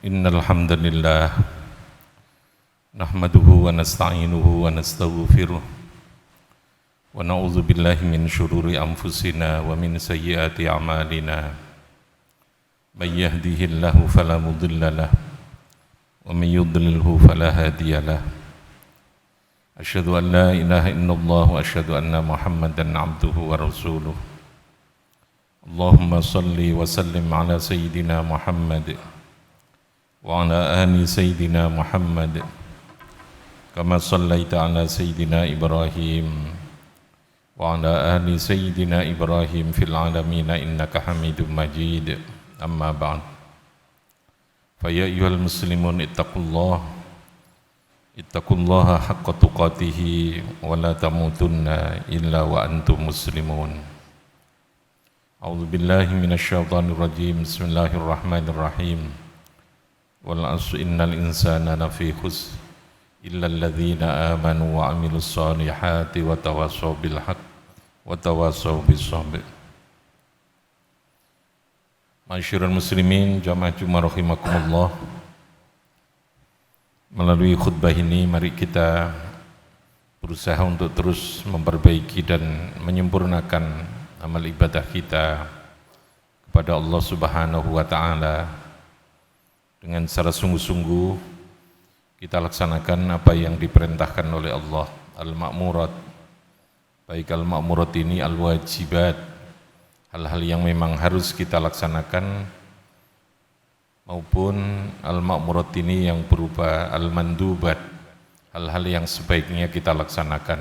Innal hamdalillah nahmaduhu wa nasta'inuhu wa nastaghfiruh wa na'udzu billahi min syururi anfusina wa min sayyiati a'malina may yahdihillahu fala mudhillalah wa may yudlilhu fala hadiyalah asyhadu an la ilaha illallah wa asyhadu anna muhammadan abduhu wa rasuluh Allahumma salli wa sallim ala sayyidina Muhammad wa ala ali sayyidina Muhammad kama sallaita ala sayyidina Ibrahim wa ala ali sayyidina Ibrahim fil alamin innaka Hamidum Majid. Amma ba'd. Fa ya ayyuhal muslimun ittaqullaha haqqa tuqatih wa la tamutunna illa wa antum muslimun. A'udzu billahi minasy syaithanir rajim. Bismillahirrahmanirrahim. Wal 'asri innal insana lafi khusr illa alladzina amanu wa 'amilus solihati wa tawassaw bil haqq wa tawassaw bis sabr. Masyarul muslimin jamaah Jumat rahimakumullah. Melalui khutbah ini mari kita berusaha untuk terus memperbaiki dan menyempurnakan amal ibadah kita kepada Allah Subhanahu wa taala. Dengan secara sungguh-sungguh kita laksanakan apa yang diperintahkan oleh Allah, al-ma'murat. Baik al-ma'murat ini al-wajibat, hal-hal yang memang harus kita laksanakan, maupun al-ma'murat ini yang berupa al-mandubat, hal-hal yang sebaiknya kita laksanakan.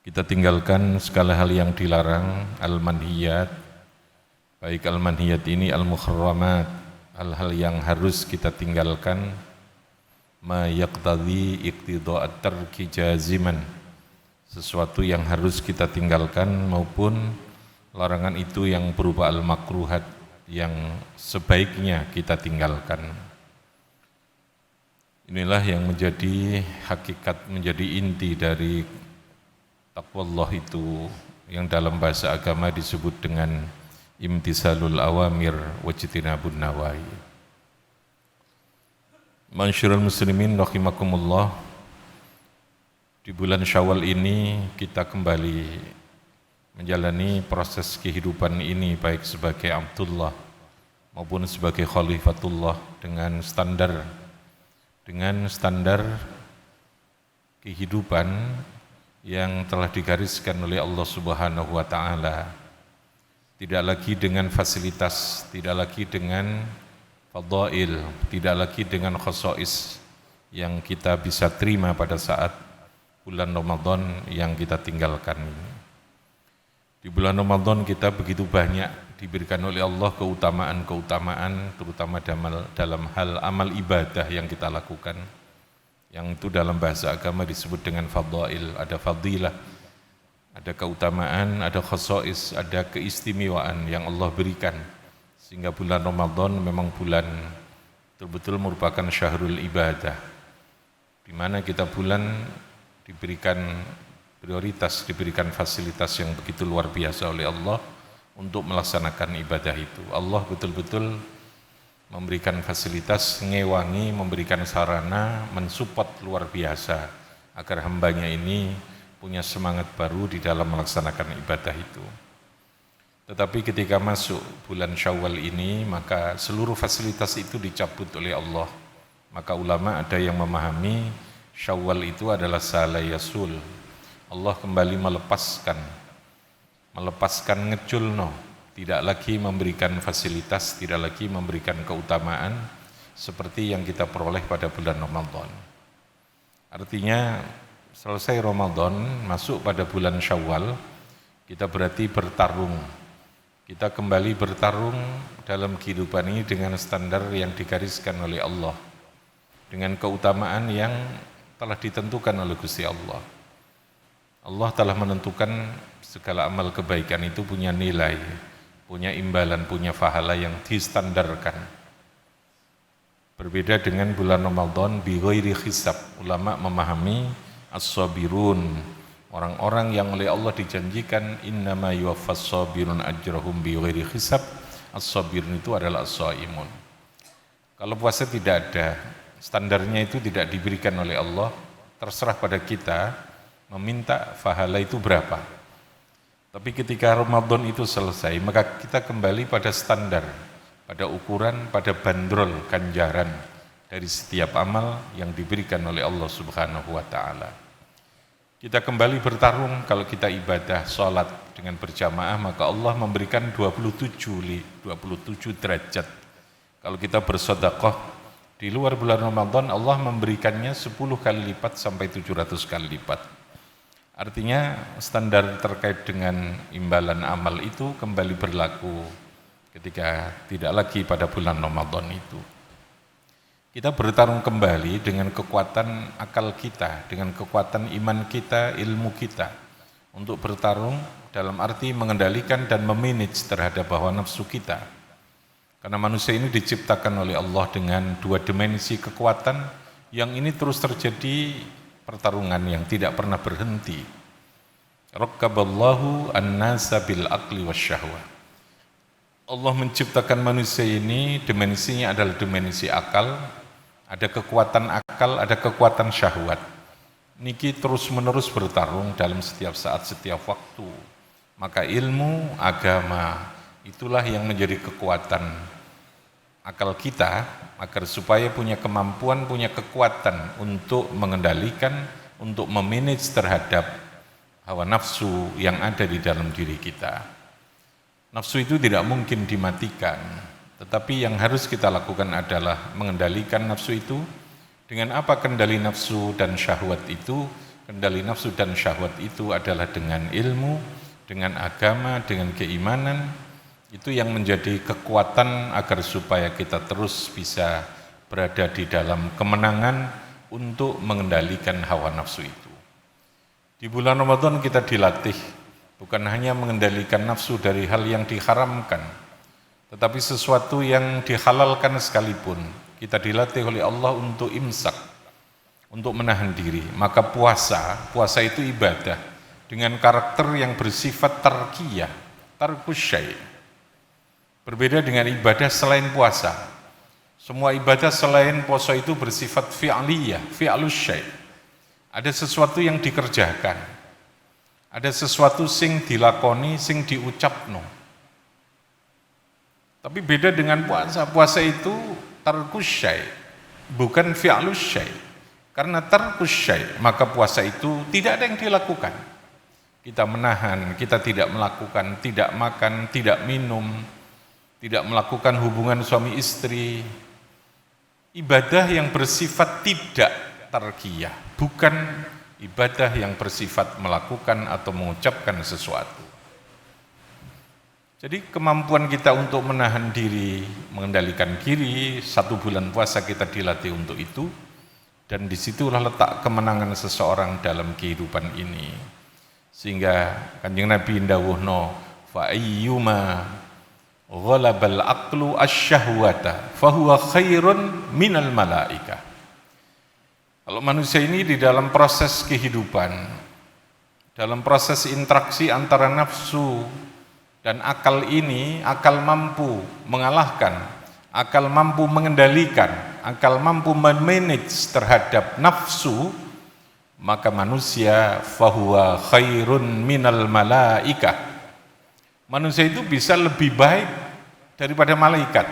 Kita tinggalkan segala hal yang dilarang, al-manhiyat. Baik al-manhiyat ini al-muharramat, hal-hal yang harus kita tinggalkan, ma yaqtadhi iqtida'at tarki jaziman, sesuatu yang harus kita tinggalkan, maupun larangan itu yang berupa al-makruhat yang sebaiknya kita tinggalkan. Inilah yang menjadi hakikat, menjadi inti dari taqwallah itu, yang dalam bahasa agama disebut dengan imtisalul awamir wajtinabun nawahi. Masyarul muslimin rahimakumullah. Di bulan Syawal ini kita kembali menjalani proses kehidupan ini baik sebagai Abdullah maupun sebagai Khalifatullah dengan standar kehidupan yang telah digariskan oleh Allah Subhanahu wa taala. Tidak lagi dengan fasilitas, tidak lagi dengan fadail, tidak lagi dengan khosais yang kita bisa terima pada saat bulan Ramadan yang kita tinggalkan ini. Di bulan Ramadan kita begitu banyak diberikan oleh Allah keutamaan-keutamaan, terutama dalam hal amal ibadah yang kita lakukan, yang itu dalam bahasa agama disebut dengan fadail. Ada fadilah, ada keutamaan, ada khosais, ada keistimewaan yang Allah berikan, sehingga bulan Ramadan memang bulan betul-betul merupakan syahrul ibadah, di mana kita bulan diberikan prioritas, diberikan fasilitas yang begitu luar biasa oleh Allah untuk melaksanakan ibadah itu. Allah betul-betul memberikan fasilitas, ngewangi, memberikan sarana, mensupport luar biasa agar hambanya ini punya semangat baru di dalam melaksanakan ibadah itu. Tetapi ketika masuk bulan Syawal ini, maka seluruh fasilitas itu dicabut oleh Allah. Maka ulama ada yang memahami Syawal itu adalah salayasul. Allah kembali melepaskan ngeculno, tidak lagi memberikan fasilitas, tidak lagi memberikan keutamaan seperti yang kita peroleh pada bulan Ramadan. Artinya selesai Ramadan, masuk pada bulan Syawal, kita berarti bertarung. Kita kembali bertarung dalam kehidupan ini dengan standar yang digariskan oleh Allah, dengan keutamaan yang telah ditentukan oleh Gusti Allah. Allah telah menentukan segala amal kebaikan itu punya nilai, punya imbalan, punya pahala yang distandarkan. Berbeda dengan bulan Ramadan bi ghairi hisab. Ulama memahami as-sabirun, orang-orang yang oleh Allah dijanjikan innama yuwaffas sabirun ajrahum bi ghairi hisab. As-sabirun itu adalah as-shaimun. Kalau puasa tidak ada, standarnya itu tidak diberikan oleh Allah, terserah pada kita meminta pahala itu berapa. Tapi ketika Ramadan itu selesai, maka kita kembali pada standar, pada ukuran, pada bandrol ganjaran dari setiap amal yang diberikan oleh Allah Subhanahu wa taala. Kita kembali bertarung. Kalau kita ibadah sholat dengan berjamaah, maka Allah memberikan 27 derajat. Kalau kita bersedekah di luar bulan Ramadan, Allah memberikannya 10 kali lipat sampai 700 kali lipat. Artinya standar terkait dengan imbalan amal itu kembali berlaku ketika tidak lagi pada bulan Ramadan itu. Kita bertarung kembali dengan kekuatan akal kita, dengan kekuatan iman kita, ilmu kita, untuk bertarung dalam arti mengendalikan dan memanage terhadap hawa nafsu kita. Karena manusia ini diciptakan oleh Allah dengan 2 dimensi kekuatan yang ini terus terjadi pertarungan yang tidak pernah berhenti. Rakkaballahu an-nasa bil aqli wasyahwah. Allah menciptakan manusia ini, dimensinya adalah dimensi akal. Ada kekuatan akal, ada kekuatan syahwat. Niki terus-menerus bertarung dalam setiap saat, setiap waktu. Maka ilmu, agama, itulah yang menjadi kekuatan akal kita, agar supaya punya kemampuan, punya kekuatan untuk mengendalikan, untuk memanage terhadap hawa nafsu yang ada di dalam diri kita. Nafsu itu tidak mungkin dimatikan. Tetapi yang harus kita lakukan adalah mengendalikan nafsu itu. Dengan apa kendali nafsu dan syahwat itu? Kendali nafsu dan syahwat itu adalah dengan ilmu, dengan agama, dengan keimanan. Itu yang menjadi kekuatan agar supaya kita terus bisa berada di dalam kemenangan untuk mengendalikan hawa nafsu itu. Di bulan Ramadan kita dilatih bukan hanya mengendalikan nafsu dari hal yang diharamkan, tetapi sesuatu yang dihalalkan sekalipun, kita dilatih oleh Allah untuk imsak, untuk menahan diri. Maka puasa itu ibadah dengan karakter yang bersifat tarkiyah, tarkus syai'. Berbeda dengan ibadah selain puasa. Semua ibadah selain puasa itu bersifat fi'liyah, fi'lus syai'. Ada sesuatu yang dikerjakan, ada sesuatu sing dilakoni, sing diucapno. Tapi beda dengan puasa. Puasa itu tarkus syai', bukan fi'lus syai'. Karena tarkus syai', maka puasa itu tidak ada yang dilakukan. Kita menahan, kita tidak melakukan, tidak makan, tidak minum, tidak melakukan hubungan suami istri. Ibadah yang bersifat tidak tarkiyah, bukan ibadah yang bersifat melakukan atau mengucapkan sesuatu. Jadi kemampuan kita untuk menahan diri, mengendalikan diri, 1 bulan puasa kita dilatih untuk itu, dan disitulah letak kemenangan seseorang dalam kehidupan ini. Sehingga Kanjeng Nabi ndawuhno, fa ayyuma ghalabal aqlu asyahwata fahuwa khairun minal malaikah. Kalau manusia ini di dalam proses kehidupan, dalam proses interaksi antara nafsu dan akal ini, akal mampu mengalahkan, akal mampu mengendalikan, akal mampu memanage terhadap nafsu, maka manusia fahuwa khairun minal malaikah. Manusia itu bisa lebih baik daripada malaikat.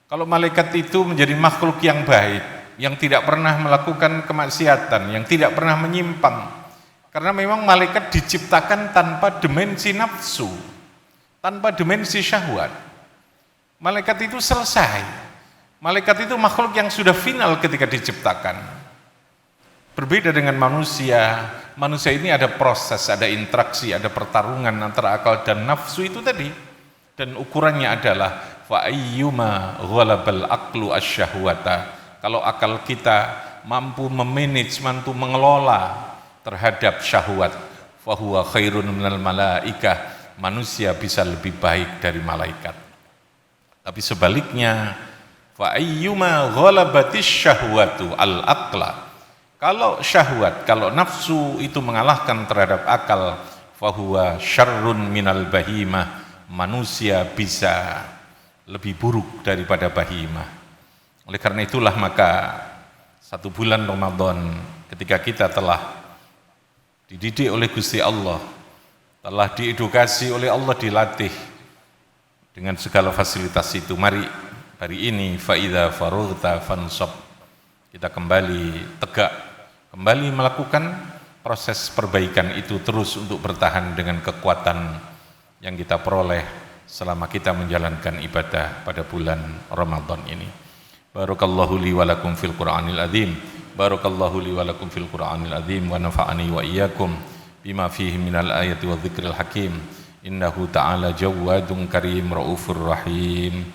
Kalau malaikat itu menjadi makhluk yang baik, yang tidak pernah melakukan kemaksiatan, yang tidak pernah menyimpang. Karena memang malaikat diciptakan tanpa dimensi nafsu, tanpa dimensi syahwat. Malaikat itu selesai. Malaikat itu makhluk yang sudah final ketika diciptakan. Berbeda dengan manusia. Manusia ini ada proses, ada interaksi, ada pertarungan antara akal dan nafsu itu tadi. Dan ukurannya adalah fa ayyuma ghalabal aqlu asyahwata. Kalau akal kita mampu memanage, mampu mengelola terhadap syahwat, fahuwa khairun minal malaikah, manusia bisa lebih baik dari malaikat. Tapi sebaliknya, fa ayyuma ghalabatis syahwatu al aqla, kalau syahwat, kalau nafsu itu mengalahkan terhadap akal, fahuwa syarrun minal bahimah, manusia bisa lebih buruk daripada bahimah. Oleh karena itulah maka 1 bulan Ramadan ketika kita telah dididik oleh Gusti Allah, telah diedukasi oleh Allah, dilatih dengan segala fasilitas itu, mari hari ini faidza farughta fansab, kita kembali tegak, kembali melakukan proses perbaikan itu terus untuk bertahan dengan kekuatan yang kita peroleh selama kita menjalankan ibadah pada bulan Ramadan ini. Barakallahu li wa lakum fil Qur'anil azim. Barakallahu li wa lakum fil Qur'anil azim wa nafa'ani wa iyyakum bima fihi minal ayati wa dzikril hakim. Innahu ta'ala jawadun karim raufur rahim.